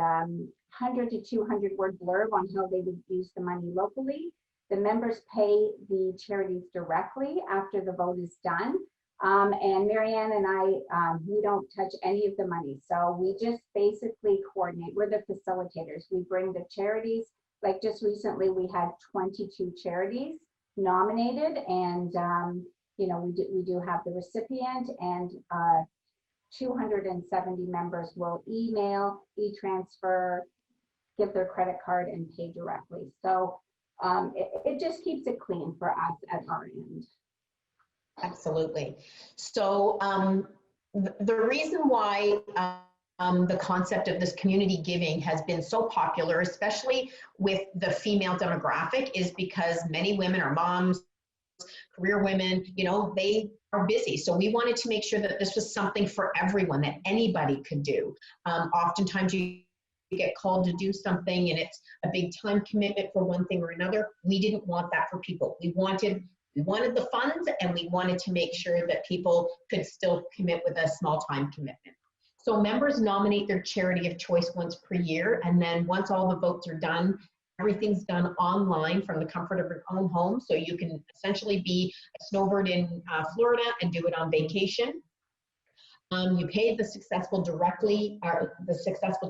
100 to 200 word blurb on how they would use the money locally. The members pay the charities directly after the vote is done. And Marianne and I, we don't touch any of the money. So we just basically coordinate. We're the facilitators. We bring the charities. Like just recently, we had 22 charities nominated, and you know, we do have the recipient, and 270 members will email, e-transfer, give their credit card, and pay directly. So it just keeps it clean for us at our end. Absolutely. So the reason why the concept of this community giving has been so popular, especially with the female demographic, is because many women are moms, career women, you know, they are busy. So we wanted to make sure that this was something for everyone, that anybody could do. Oftentimes you get called to do something and it's a big time commitment for one thing or another. We didn't want that for people. We wanted the funds, and we wanted to make sure that people could still commit with a small time commitment. So members nominate their charity of choice once per year, and then once all the votes are done, everything's done online from the comfort of your own home. So you can essentially be a snowbird in Florida and do it on vacation. You pay the successful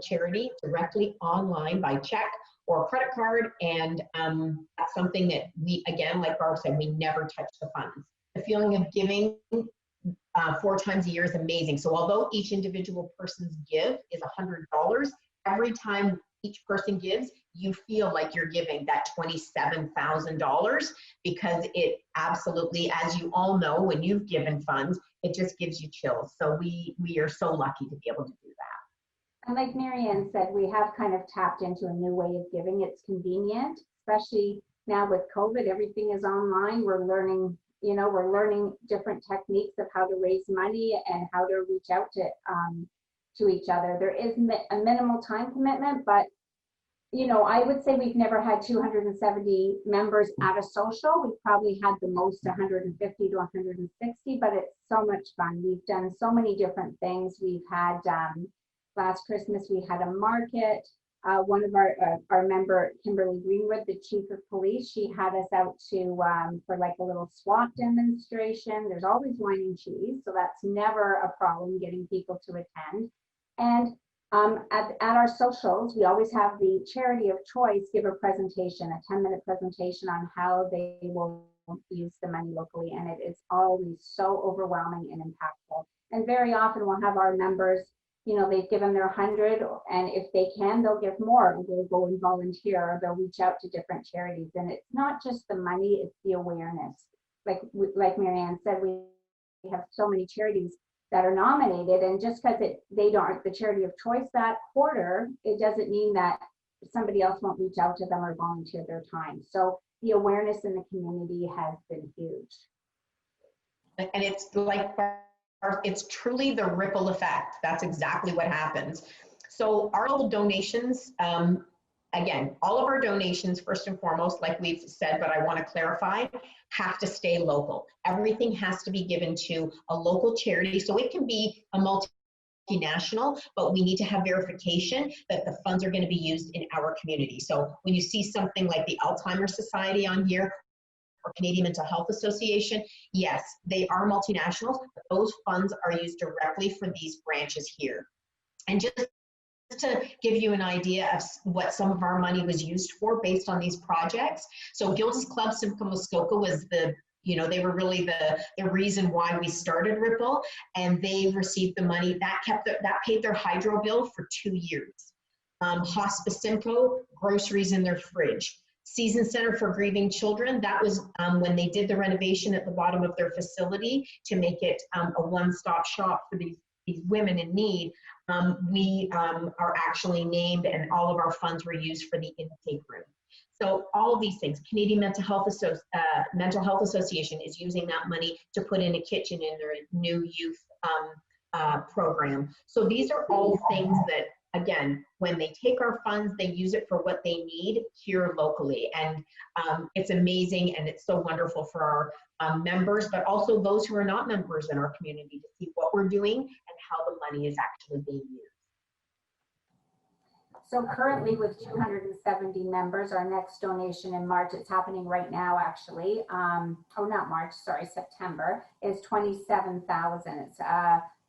charity directly online by check or credit card, and that's something that we, again, like Barb said, we never touch the funds. The feeling of giving 4 times a year is amazing. So although each individual person's give is $100, every time each person gives, you feel like you're giving that $27,000, because it absolutely, as you all know, when you've given funds, it just gives you chills. So we are so lucky to be able to do that. And like Marianne said, we have kind of tapped into a new way of giving. It's convenient, especially now with COVID, everything is online. We're learning, you know, we're learning different techniques of how to raise money and how to reach out to each other. There is a minimal time commitment, but you know, I would say we've never had 270 members at a social. We've probably had the most 150 to 160, but it's so much fun. We've done so many different things. We've had, last Christmas, we had a market. One of our member, Kimberly Greenwood, the chief of police, she had us out to, for like a little SWAT demonstration. There's always wine and cheese, so that's never a problem getting people to attend. And at our socials, we always have the charity of choice give a presentation, a 10-minute presentation on how they will use the money locally. And it is always so overwhelming and impactful. And very often we'll have our members, you know, they've given their 100, and if they can, they'll give more. They'll go and volunteer, or they'll reach out to different charities. And it's not just the money, it's the awareness. Like Marianne said, we have so many charities that are nominated, and just because they aren't the charity of choice that quarter, it doesn't mean that somebody else won't reach out to them or volunteer their time. So the awareness in the community has been huge. And it's like, it's truly the ripple effect. That's exactly what happens. So our little donations, again, all of our donations, first and foremost, like we've said, but I want to clarify, have to stay local. Everything has to be given to a local charity. So it can be a multinational, but we need to have verification that the funds are going to be used in our community. So when you see something like the Alzheimer's Society on here, or Canadian Mental Health Association, yes, they are multinationals, but those funds are used directly for these branches here. And just to give you an idea of what some of our money was used for based on these projects. So Gilda's Club Simcoe Muskoka was the, you know, they were really the reason why we started Ripple, and they received the money that paid their hydro bill for 2 years. Hospice Simcoe, groceries in their fridge. Season Center for Grieving Children, that was when they did the renovation at the bottom of their facility to make it a one-stop shop for these women in need. We are actually named, and all of our funds were used for the intake room. So all of these things, Canadian Mental Health Association is using that money to put in a kitchen in their new youth program. So these are all things that, again, when they take our funds, they use it for what they need here locally. And it's amazing, and it's so wonderful for our members, but also those who are not members in our community, to see what we're doing and how the money is actually being used. So currently with 270 members, our next donation in March, it's happening right now actually, oh not March, sorry, September, is 27,000. It's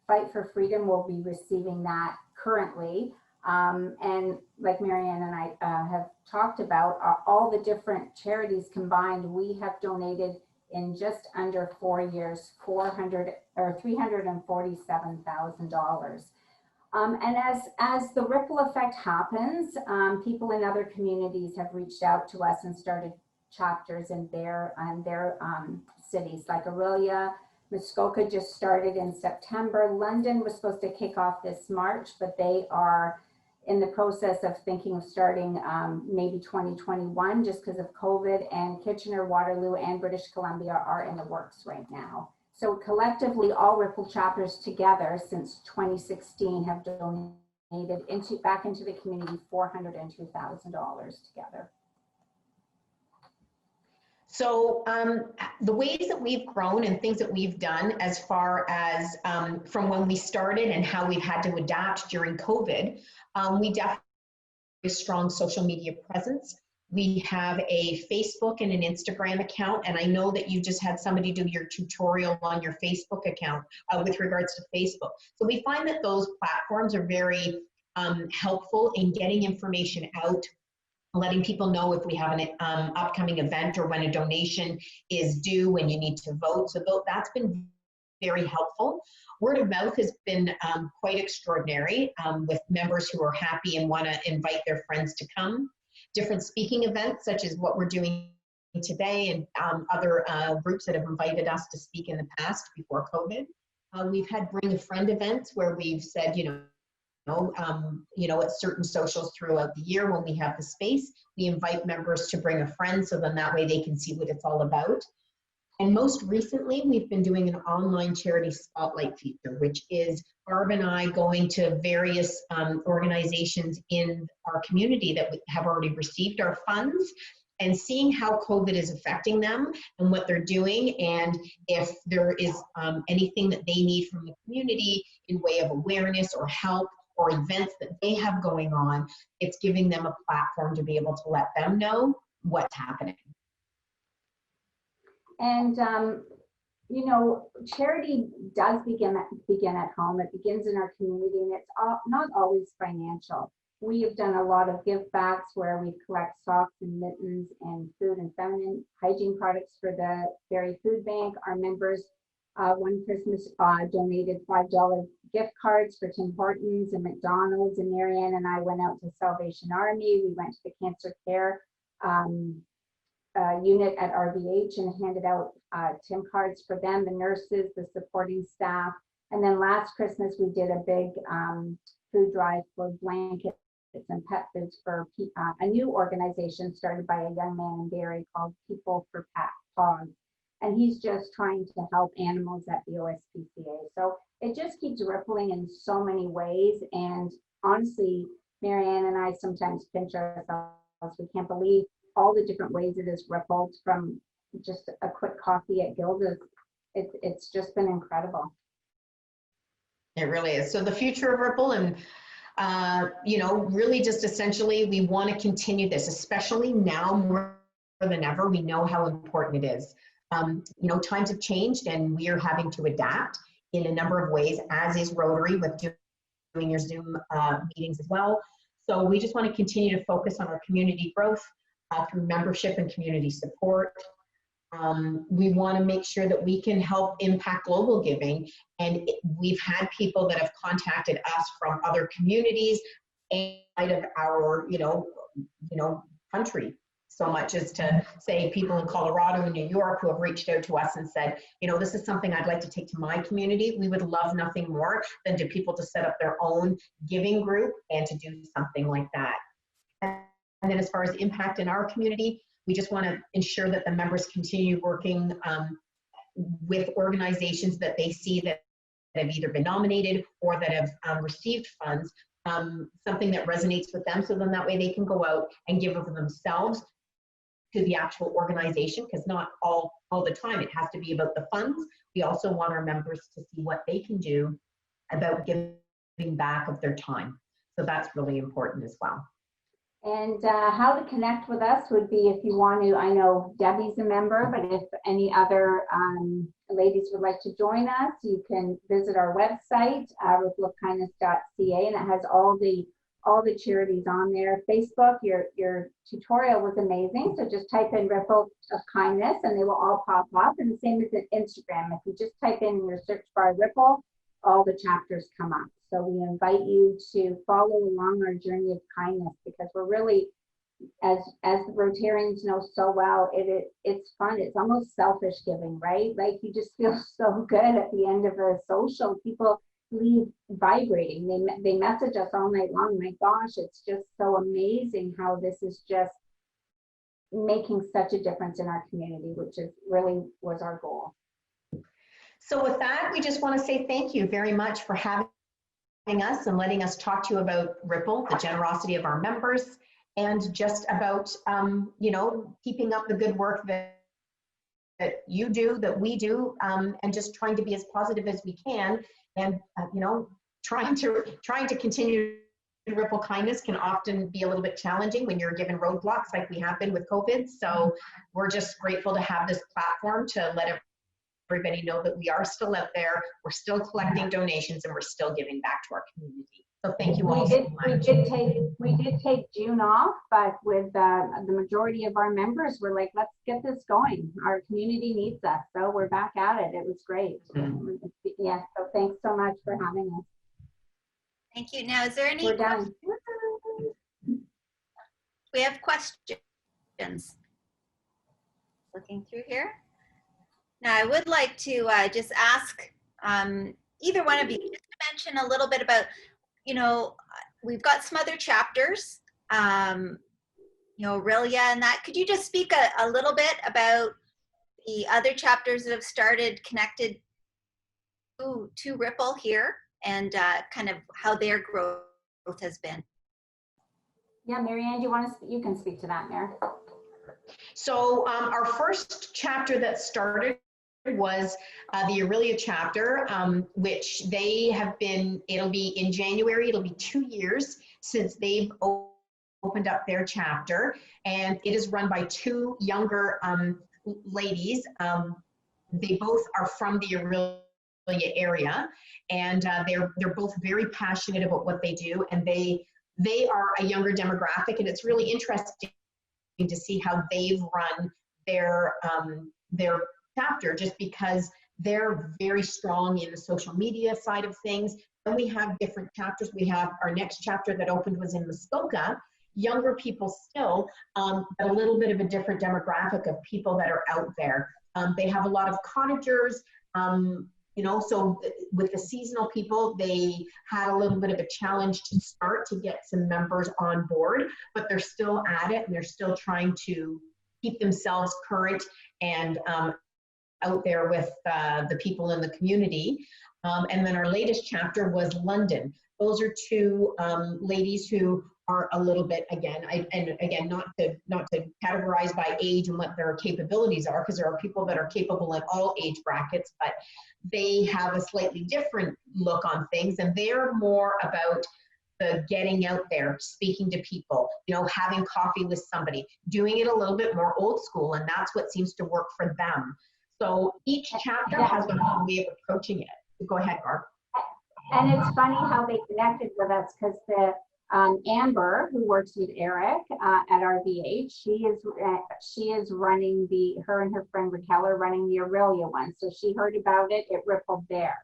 Fight for Freedom will be receiving that currently. And like Marianne and I have talked about, all the different charities combined, we have donated in just under 4 years, $347,000. And as the ripple effect happens, people in other communities have reached out to us and started chapters in their cities, like Aurelia. Muskoka just started in September. London was supposed to kick off this March, but they are in the process of thinking of starting maybe 2021 just because of COVID, and Kitchener, Waterloo, and British Columbia are in the works right now. So collectively, all Ripple chapters together since 2016 have donated back into the community $402,000 together. So the ways that we've grown and things that we've done as far as from when we started and how we've had to adapt during COVID, we definitely have a strong social media presence. We have a Facebook and an Instagram account, and I know that you just had somebody do your tutorial on your Facebook account with regards to Facebook. So we find that those platforms are very helpful in getting information out, letting people know if we have an upcoming event or when a donation is due, when you need to vote. So that's been very helpful. Word of mouth has been quite extraordinary with members who are happy and want to invite their friends to come. Different speaking events, such as what we're doing today, and other groups that have invited us to speak in the past before COVID. We've had bring a friend events where we've said, at certain socials throughout the year when we have the space, we invite members to bring a friend, so then that way they can see what it's all about. And most recently, we've been doing an online charity spotlight feature, which is Barb and I going to various organizations in our community that have already received our funds and seeing how COVID is affecting them and what they're doing, and if there is anything that they need from the community in way of awareness or help or events that they have going on. It's giving them a platform to be able to let them know what's happening. And charity does begin at home. It begins in our community, and it's not always financial. We have done a lot of give backs where we collect socks and mittens and food and feminine hygiene products for the Barrie Food Bank. Our members one Christmas donated $5 gift cards for Tim Hortons and McDonald's, and Marianne and I went out to Salvation Army. We went to the cancer care unit at RVH and handed out Tim cards for them, the nurses, the supporting staff. And then last Christmas, we did a big food drive for blankets and pet foods for a new organization started by a young man in Barrie called People for Paws. And he's just trying to help animals at the OSPCA. So it just keeps rippling in so many ways. And honestly, Marianne and I sometimes pinch ourselves. We can't believe all the different ways it has rippled from just a quick coffee at Gilda's. It's just been incredible. It really is. So the future of Ripple, and really just essentially we want to continue this, especially now more than ever. We know how important it is. Times have changed and we are having to adapt in a number of ways, as is Rotary with doing your Zoom meetings as well. So we just want to continue to focus on our community growth through membership and community support. We want to make sure that we can help impact global giving. And we've had people that have contacted us from other communities outside of our, country. So much as to say people in Colorado and New York who have reached out to us and said, this is something I'd like to take to my community. We would love nothing more than to people to set up their own giving group and to do something like that. And then as far as impact in our community, we just want to ensure that the members continue working with organizations that they see that have either been nominated or that have received funds, something that resonates with them, so then that way they can go out and give of themselves to the actual organization, because not all the time it has to be about the funds. We also want our members to see what they can do about giving back of their time. So that's really important as well. And how to connect with us would be, if you want to, I know Debbie's a member, but if any other ladies would like to join us, you can visit our website, rippleofkindness.ca, and it has all the all the charities on there. Facebook, your tutorial was amazing. So just type in Ripple of Kindness and they will all pop up. And the same as in Instagram. If you just type in your search bar Ripple, all the chapters come up. So we invite you to follow along our journey of kindness, because we're really, as the Rotarians know so well, it's fun. It's almost selfish giving, right? Like you just feel so good at the end of a social. People leave vibrating. They message us all night long. My gosh, it's just so amazing how this is just making such a difference in our community, which is really was our goal. So with that, we just want to say thank you very much for having us and letting us talk to you about Ripple, the generosity of our members, and just about, you know, keeping up the good work that you do, that we do, and just trying to be as positive as we can. And, you know, trying to continue Ripple kindness can often be a little bit challenging when you're given roadblocks like we have been with COVID. So we're just grateful to have this platform to let everybody know that we are still out there, we're still collecting donations, and we're still giving back to our community. So thank you all so much. We did take June off, but with the majority of our members, we're like, let's get this going. Our community needs us, so we're back at it. It was great. Yeah, so thanks so much for having us. Thank you. Now, is there any? We're done. We have questions. Looking through here. Now, I would like to just ask either one of you just to mention a little bit about, you know, we've got some other chapters, you know, Aurelia and that. Could you just speak a little bit about the other chapters that have started connected to Ripple here and kind of how their growth has been? Yeah, Marianne, you can speak to that, Mary. So our first chapter that started was the Aurelia chapter, which they have been, it'll be in January, it'll be 2 years since they've opened up their chapter, and it is run by two younger ladies. They both are from the Aurelia area, and they're both very passionate about what they do, and they are a younger demographic, and it's really interesting to see how they've run their chapter, just because they're very strong in the social media side of things. And we have different chapters. We have our next chapter that opened was in Muskoka, younger people still, but a little bit of a different demographic of people that are out there. They have a lot of cottagers, you know, so with the seasonal people, they had a little bit of a challenge to start to get some members on board, but they're still at it and they're still trying to keep themselves current and out there with the people in the community. And then our latest chapter was London. Those are two ladies who are a little bit, again, not to categorize by age and what their capabilities are, because there are people that are capable in all age brackets, but they have a slightly different look on things, and they're more about the getting out there, speaking to people, you know, having coffee with somebody, doing it a little bit more old school, and that's what seems to work for them. So each chapter has their own way of approaching it. Go ahead, Barb. And it's funny how they connected with us, because the Amber, who works with Eric at RVH, she is running her and her friend Raquel are running the Aurelia one. So she heard about it, it rippled there.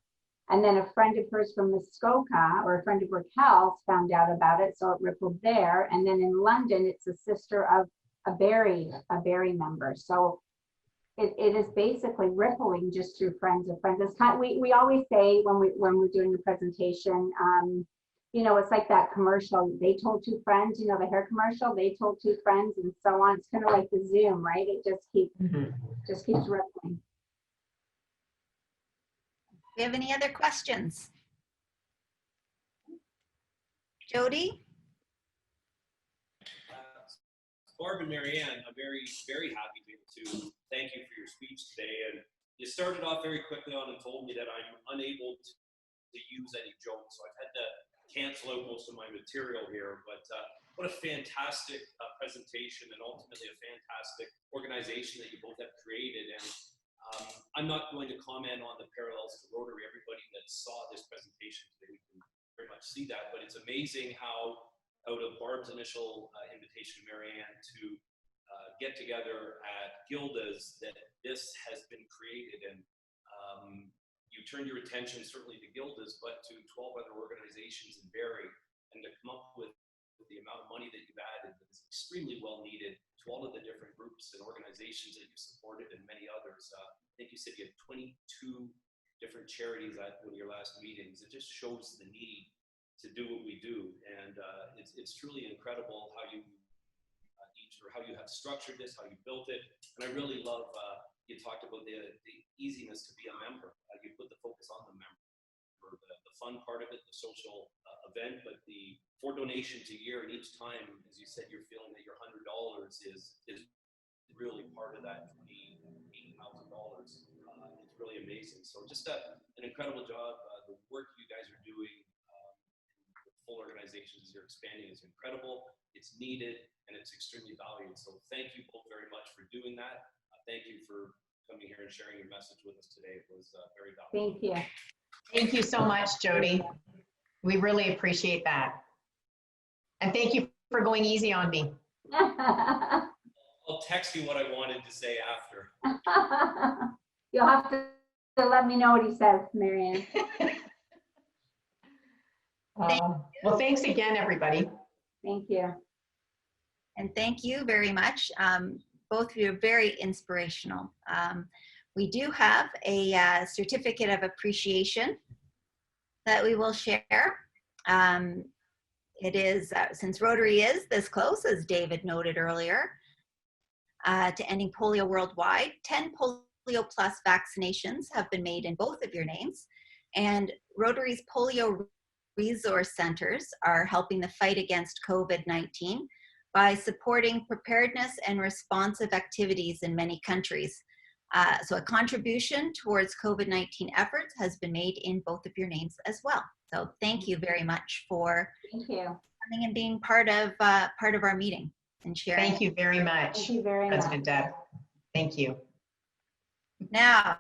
And then a friend of hers from Muskoka, or a friend of Raquel's, found out about it, so it rippled there. And then in London, it's a sister of a Barry member. So it is basically rippling just through friends of friends. It's kind of, we always say when we're doing the presentation, you know, it's like that commercial. They told two friends, you know, the hair commercial. They told two friends, and so on. It's kind of like the Zoom, right? It just keeps rippling. Do you have any other questions? Jody? Barb and Marianne, I'm very, very happy to be able to thank you for your speech today. And you started off very quickly on and told me that I'm unable to use any jokes, so I've had to cancel out most of my material here. But what a fantastic presentation, and ultimately a fantastic organization that you both have created. And I'm not going to comment on the parallels to Rotary. Everybody that saw this presentation today, we can very much see that. But it's amazing how out of Barb's initial invitation to Marianne to get together at Gilda's that this has been created. And you turned your attention certainly to Gilda's, but to 12 other organizations in Barrie, and to come up with the amount of money that you've added that is extremely well needed to all of the different groups and organizations that you've supported and many others. I think you said you had 22 different charities at one of your last meetings. It just shows the need to do what we do. And it's truly incredible how you how you have structured this, how you built it. And I really love, you talked about the easiness to be a member. You put the focus on the member, the fun part of it, the social event, but the 4 donations a year, and each time, as you said, you're feeling that your $100 is really part of that $8,000. It's really amazing. So just an incredible job. The work you guys are doing, the full organizations you're expanding is incredible. It's needed and it's extremely valued. So thank you both very much for doing that. Thank you for coming here and sharing your message with us today. It was very valuable. Thank you. Thank you so much, Jody. We really appreciate that. And thank you for going easy on me. I'll text you what I wanted to say after. You'll have to let me know what he says, Marianne. Well, thanks again, everybody. Thank you. And thank you very much. Both of you are very inspirational. We do have a certificate of appreciation that we will share. It is, since Rotary is this close, as David noted earlier, to ending polio worldwide, 10 polio plus vaccinations have been made in both of your names. And Rotary's polio resource centers are helping the fight against COVID-19 by supporting preparedness and responsive activities in many countries. So a contribution towards COVID-19 efforts has been made in both of your names as well. So thank you very much for coming and being part of our meeting and sharing. Thank you very much, Thank you very President much. Deb. Thank you. Now,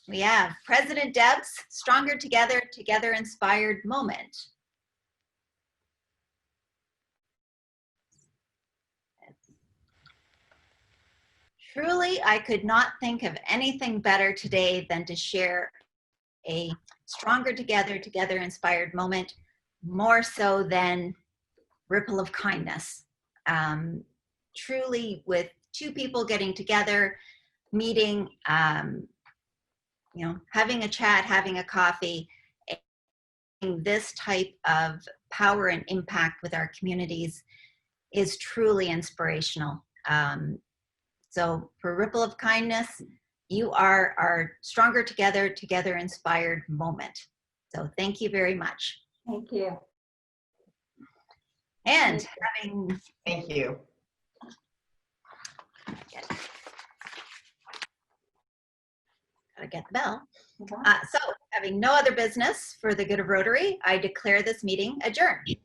we have President Deb's Stronger Together, Together Inspired moment. Truly, I could not think of anything better today than to share a Stronger Together, Together Inspired moment, more so than ripple of kindness. Truly, with 2 people getting together, meeting, you know, having a chat, having a coffee, this type of power and impact with our communities is truly inspirational. So for Ripple of Kindness, you are our Stronger Together, Together Inspired moment. So thank you very much. Thank you. And having... Thank you. Gotta get the bell. So having no other business for the good of Rotary, I declare this meeting adjourned.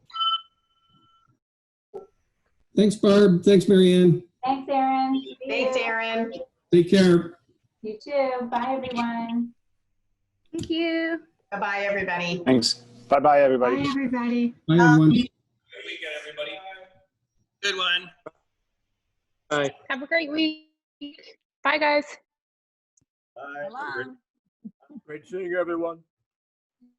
Thanks, Barb. Thanks, Marianne. Thanks, Aaron. Thanks, Aaron. Take care. You too. Bye, everyone. Thank you. Bye-bye, everybody. Thanks. Bye-bye, everybody. Bye, everybody. Bye, everyone. Good weekend, everybody. Good one. Bye. Have a great week. Bye, guys. Bye. Great seeing everyone.